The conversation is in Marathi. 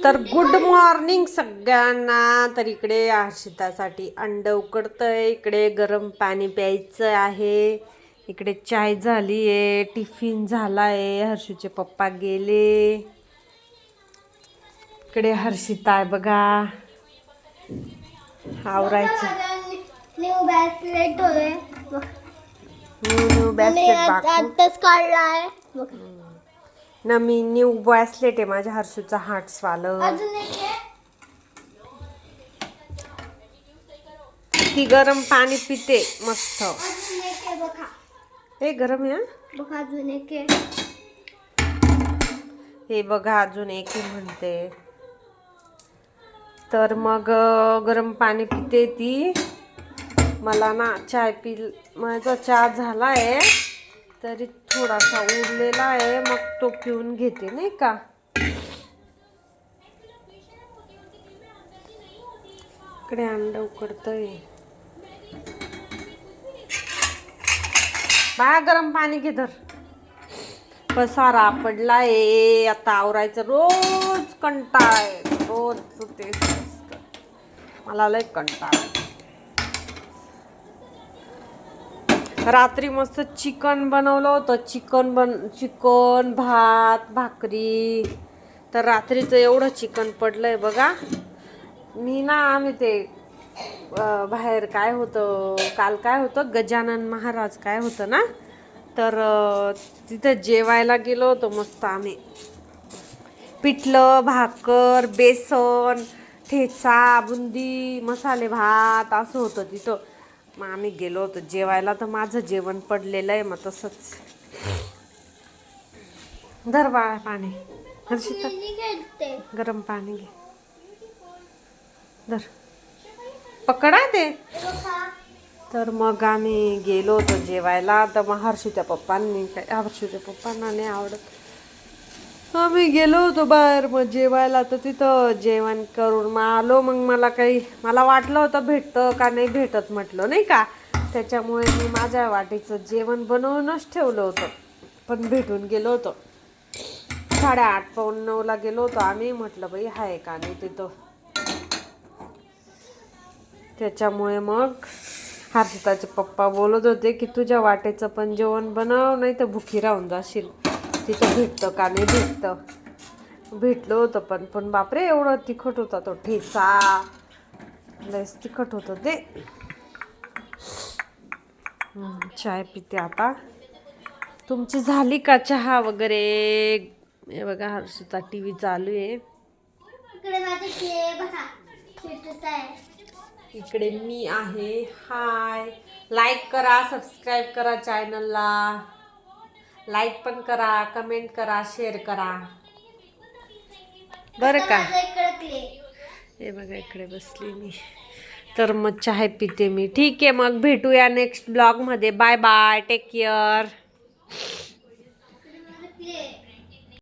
तर गुड मॉर्निंग सगळ्यांना. तर इकडे हर्षितासाठी अंड उकडतंय, इकडे गरम पाणी प्यायचं आहे, इकडे चाय झाली आहे, टिफिन झाला आहे, हर्षूचे पप्पा गेले, इकडे हर्षिता आहे बघा आवरायचं. न्यू ब्रेसलेट न्यू ब्रेसलेट आताच काढलाय. मी न्यू ब्रेसलेट आहे माझ्या हर्षूचा हार्ट्सवालं. अजून एक आहे. ती गरम पाणी पिते मस्त. अजून एक आहे बघा. हे गरम आहे. बघा अजून एक आहे. हे बघा अजून एक आहे म्हणते. तर मग गरम पाणी पिते ती. मला ना चाय माझा चहा झाला आहे तरी थोडासा उरलेला आहे, मग तो पिऊन घेते नाही का. इकडे अंड उकडतंय. बा गरम पाणी घे धर. पसारा पडलाय आता आवरायचं. रोज कंटाळा आहे, रोज तेच असतं. मला लय कंटाळा. रात्री मस्त चिकन बनवलं होतं. चिकन भात भाकरी. तर रात्रीचं एवढं चिकन पडलंय बघा. आम्ही ते बाहेर काय होतं काल, काय होतं गजानन महाराज काय होतं ना, तर तिथे जेवायला गेलो होतो मस्त आम्ही. पिठलं भाकर बेसन ठेचा बुंदी मसाले भात असं होतं तिथं. मग आम्ही गेलो होतो जेवायला, तर माझं जेवण पडलेलं आहे. मग तसंच धर बाळा पाणी. हर्षिता गरम पाणी घे धर, पकडा ते. तर मग आम्ही गेलो होतो जेवायला. तर मग हर्षूच्या पप्पांना नाही आवडत. आम्ही गेलो होतो बाहेर मग जेवायला. तर तिथं जेवण करून मग आलो. मग मला वाटलं होतं भेटतं का नाही भेटत म्हटलं नाही का. त्याच्यामुळे मी माझ्या वाटीचं जेवण बनवूनच ठेवलं होतं, पण भेटून गेलो होतो. 8:30 पाऊण 9ला गेलो होतो आम्ही. म्हटलं बाई हाय का नाही तिथं. त्याच्यामुळे मग हर्षिताचे पप्पा बोलत होते की तुझ्या वाटेचं पण जेवण बनव, नाही तर भुकी राहून जाशील. तिथं भेटतं का नाही भेटतं. भेटलं होतं पण बापरे एवढं तिखट होता तो ठेचा. लयच तिखट होतं ते. चाय पिते आता. तुमची झाली का चहा वगैरे. हे बघा हर्षिता टीव्ही चालू आहे. इकडे मी आहे. हाय, लाईक करा सबस्क्राईब करा चॅनलला. लाईक पण करा, कमेंट करा, शेअर करा बरं का. हे बघा इकडे बसली मी. तर मग चहा पिते मी. ठीक आहे मग भेटूया नेक्स्ट ब्लॉग मध्ये. Bye bye, take care.